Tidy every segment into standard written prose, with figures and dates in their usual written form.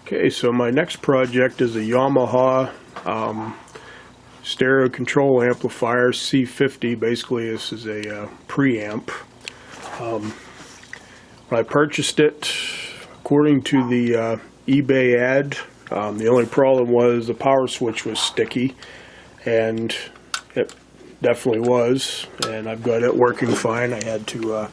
Okay, so my next project is a Yamaha stereo control amplifier, C-50. Basically, this is a preamp. When I purchased it, according to the eBay ad, the only problem was the power switch was sticky, and it definitely was, and I've got it working fine. I had to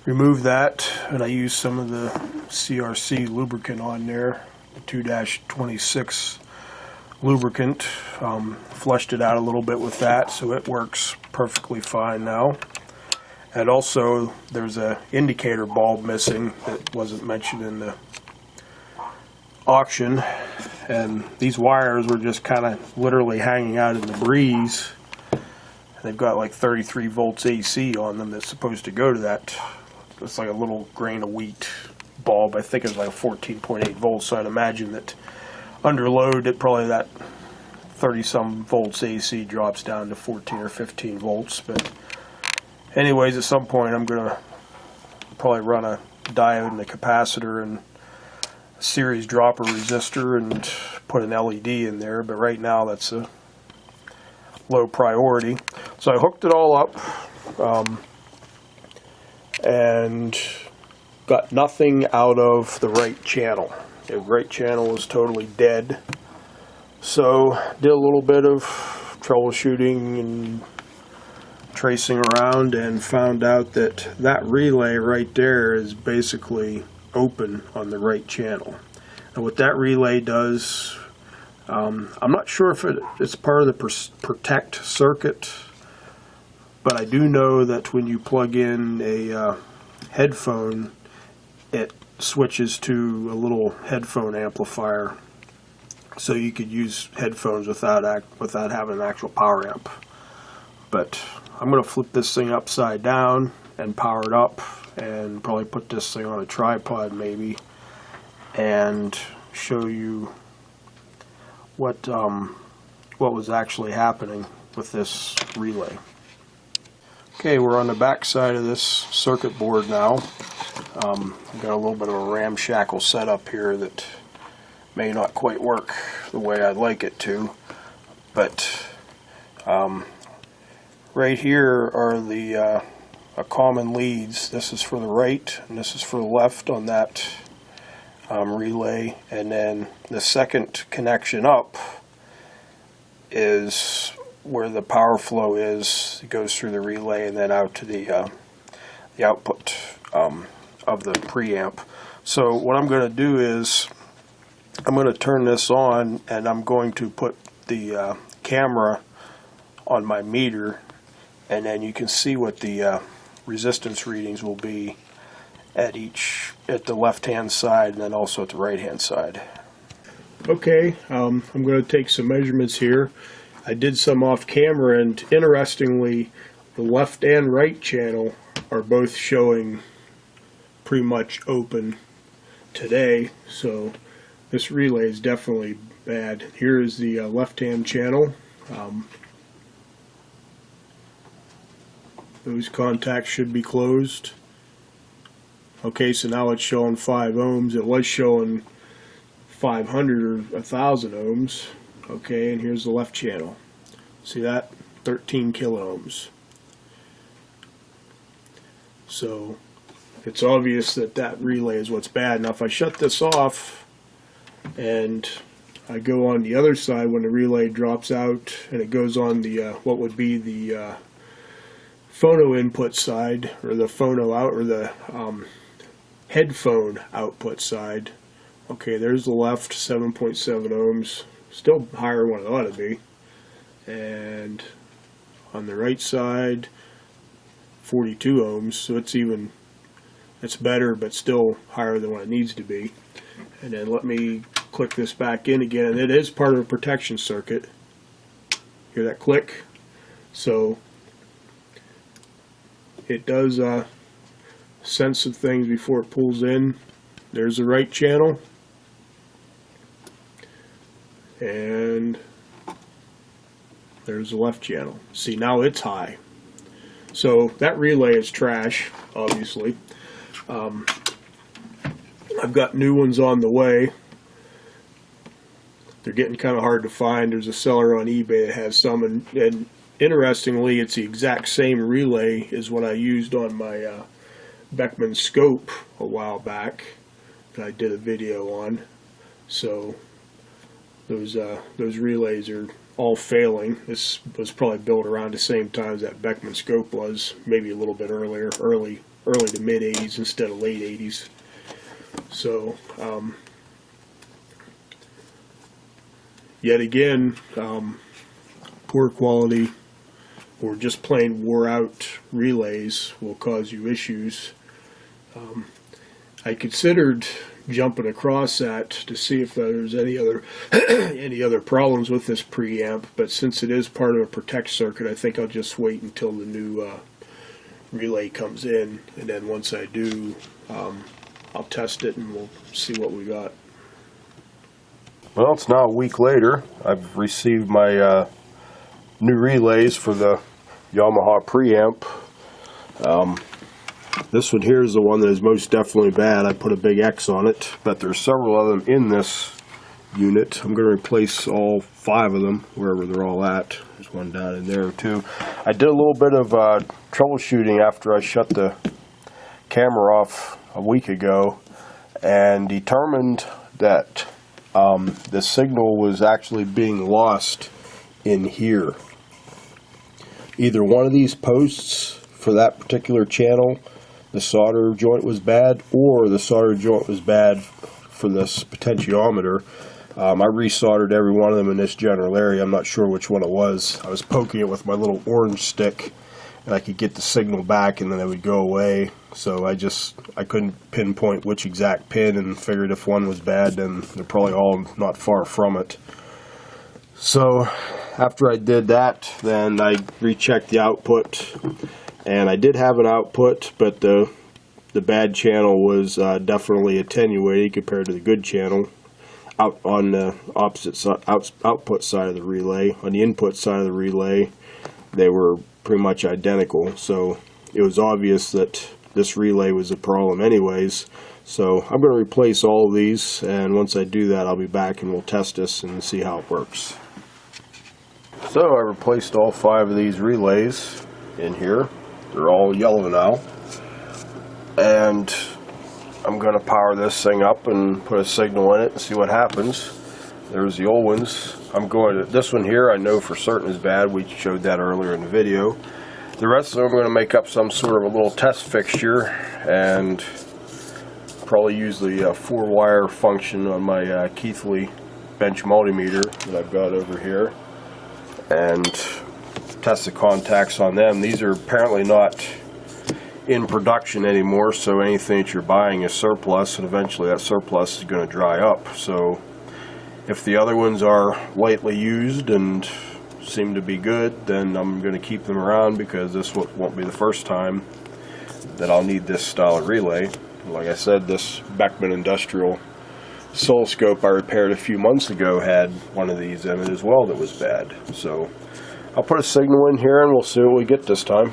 remove that, and I used some of the CRC lubricant on there, the 2-26 lubricant. Flushed it out a little bit with that, so it works perfectly fine now. And also there's a indicator bulb missing that wasn't mentioned in the auction, and these wires were just kind of literally hanging out in the breeze. They've got like 33 volts AC on them that's supposed to go to that. It's like a little grain of wheat bulb. I think it's like a 14.8 volts, so I'd imagine that under load it probably that 30-some volts AC drops down to 14 or 15 volts. But anyways, at some point I'm going to probably run a diode and a capacitor and a series dropper resistor and put an LED in there, but right now that's a low priority. So I hooked it all up and got nothing out of the right channel. The right channel was totally dead. So did a little bit of troubleshooting and tracing around and found out that that relay right there is basically open on the right channel. And what that relay does, I'm not sure if it's part of the protect circuit, but I do know that when you plug in a headphone, it switches to a little headphone amplifier, so you could use headphones without having an actual power amp. But I'm going to flip this thing upside down and power it up, and probably put this thing on a tripod maybe, and show you what was actually happening with this relay. Okay, we're on the back side of this circuit board now. I've got a little bit of a ramshackle setup here that may not quite work the way I'd like it to, but right here are the common leads. This is for the right and this is for the left on that relay, and then the second connection up is where the power flow is. It goes through the relay and then out to the output of the preamp. So what I'm going to do is I'm going to turn this on, and I'm going to put the camera on my meter, and then you can see what the resistance readings will be at the left hand side and then also at the right hand side. Okay, I'm going to take some measurements here. I did some off camera, and interestingly the left and right channel are both showing pretty much open today, so this relay is definitely bad. Here is the left hand channel. Those contacts should be closed. Okay, so now it's showing 5 ohms. It was showing 500 or 1,000 ohms. Okay, and here's the left channel. See that? 13 kilo ohms. So it's obvious that that relay is what's bad. Now if I shut this off and I go on the other side when the relay drops out and it goes on the what would be the phono input side, or the phono out, or the headphone output side. Okay, there's the left, 7.7 ohms, still higher than what it ought to be. And on the right side, 42 ohms, so it's better, but still higher than what it needs to be. And then let me click this back in again, and it is part of a protection circuit. Hear that click? So it does sense some things before it pulls in. There's the right channel, and there's the left channel. See, now it's high. So that relay is trash, obviously. I've got new ones on the way. they're getting kind of hard to find. There's a seller on eBay that has some, and interestingly, it's the exact same relay as what I used on my Beckman scope a while back that I did a video on. So those relays are all failing. This was probably built around the same time as that Beckman scope was, maybe a little bit earlier, early to mid 80s instead of late 80s. So yet again, poor quality or just plain wore out relays will cause you issues. I considered jumping across that to see if there's any other any other problems with this preamp, but since it is part of a protect circuit, I think I'll just wait until the new relay comes in, and then once I do, I'll test it and we'll see what we got. Well, it's now a week later. I've received my new relays for the Yamaha preamp. This one here is the one that is most definitely bad. I put a big X on it, but there's several of them in this unit. I'm going to replace all 5 of them wherever they're all at. There's one down in there too. I did a little bit of troubleshooting after I shut the camera off a week ago and determined that the signal was actually being lost in here. Either one of these posts for that particular channel, the solder joint was bad, or the solder joint was bad for this potentiometer. I resoldered every one of them in this general area. I'm not sure which one it was. I was poking it with my little orange stick, and I could get the signal back, and then it would go away. So I couldn't pinpoint which exact pin, and figured if one was bad, then they're probably all not far from it. So after I did that, then I rechecked the output, and I did have an output, but the bad channel was definitely attenuated compared to the good channel. Out on the opposite side, output side of the relay, on the input side of the relay, they were pretty much identical. So it was obvious that this relay was a problem anyways. So I'm going to replace all of these, and once I do that, I'll be back and we'll test this and see how it works. So I replaced all 5 of these relays in here. They're all yellow now, and I'm going to power this thing up and put a signal in it and see what happens. There's the old ones. This one here I know for certain is bad. We showed that earlier in the video. The rest of them I'm going to make up some sort of a little test fixture and probably use the 4-wire function on my Keithley bench multimeter that I've got over here and test the contacts on them. These are apparently not in production anymore, so anything that you're buying is surplus, and eventually that surplus is going to dry up. So if the other ones are lightly used and seem to be good, then I'm going to keep them around, because this won't be the first time that I'll need this style of relay. Like I said, this Beckman Industrial oscilloscope I repaired a few months ago had one of these in it as well that was bad. So I'll put a signal in here and we'll see what we get this time.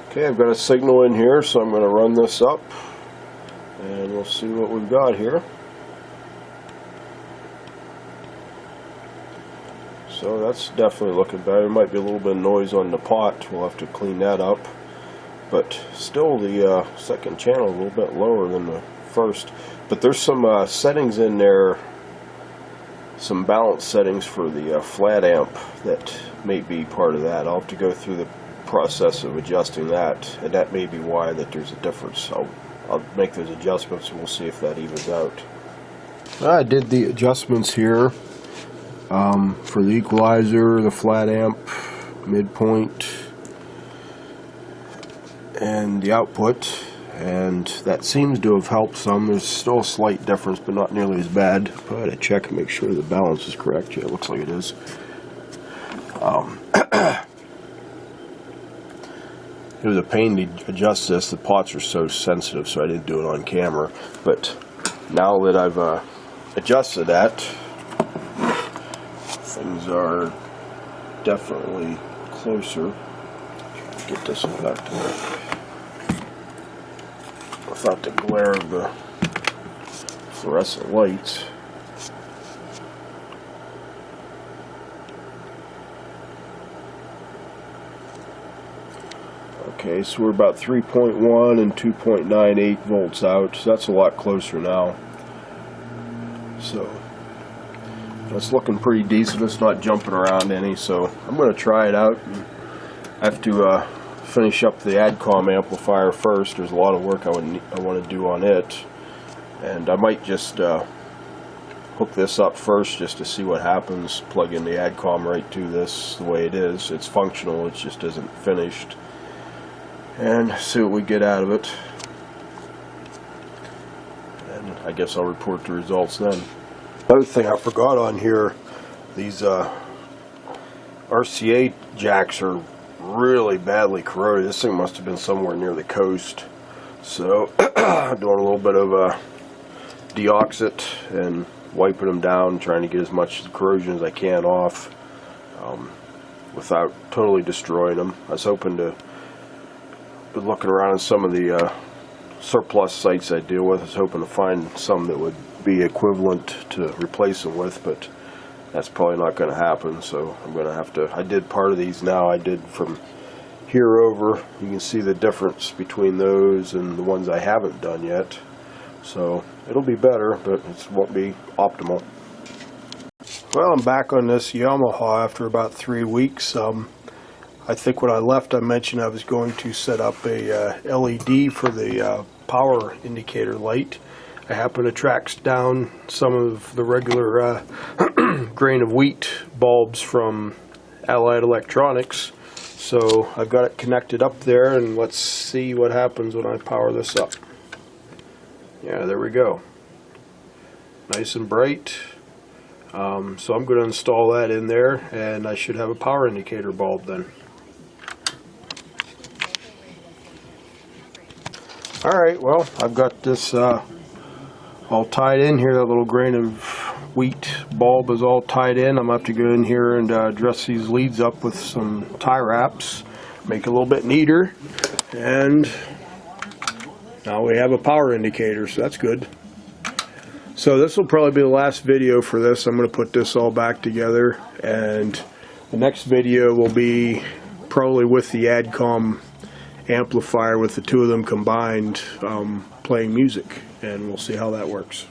Okay, I've got a signal in here, so I'm going to run this up and we'll see what we've got here. So that's definitely looking better. There might be a little bit of noise on the pot. We'll have to clean that up. But still, the second channel is a little bit lower than the first. But there's some settings in there, some balance settings for the flat amp that may be part of that. I'll have to go through the process of adjusting that, and that may be why that there's a difference. I'll make those adjustments and we'll see if that evens out. I did the adjustments here for the equalizer, the flat amp, midpoint, and the output, and that seems to have helped some. There's still a slight difference, but not nearly as bad. I had to check and make sure the balance is correct. Yeah, it looks like it is. It was a pain to adjust this. The pots are so sensitive, so I didn't do it on camera. But now that I've adjusted that, things are definitely closer. Get this one back to work without the glare of the fluorescent lights. Okay, so we're about 3.1 and 2.98 volts out, so that's a lot closer now. So it's looking pretty decent. It's not jumping around any, so I'm going to try it out. I have to finish up the ADCOM amplifier first. There's a lot of work I want to do on it, and I might just hook this up first just to see what happens. Plug in the ADCOM right to this the way it is. It's functional, it just isn't finished, and see what we get out of it. And I guess I'll report the results then. Another thing I forgot on here, these RCA jacks are really badly corroded. This thing must have been somewhere near the coast. So doing a little bit of deoxit and wiping them down, trying to get as much corrosion as I can off without totally destroying them. I was hoping to be looking around in some of the surplus sites I deal with. I was hoping to find some that would be equivalent to replace them with, but that's probably not going to happen. So I'm going to have to, I did part of these now. I did from here over. You can see the difference between those and the ones I haven't done yet. So it'll be better, but it won't be optimal. Well, I'm back on this Yamaha after about 3 weeks. I think when I left, I mentioned I was going to set up a LED for the power indicator light. I happened to track down some of the regular grain of wheat bulbs from Allied Electronics. So I've got it connected up there, and let's see what happens when I power this up. Yeah, there we go. Nice and bright. So I'm going to install that in there, and I should have a power indicator bulb then. Alright, well, I've got this all tied in here. That little grain of wheat bulb is all tied in. I'm going to have to go in here and dress these leads up with some tie wraps, make it a little bit neater, and now we have a power indicator, so that's good. So this will probably be the last video for this. I'm going to put this all back together, and the next video will be probably with the ADCOM amplifier, with the two of them combined, playing music, and we'll see how that works.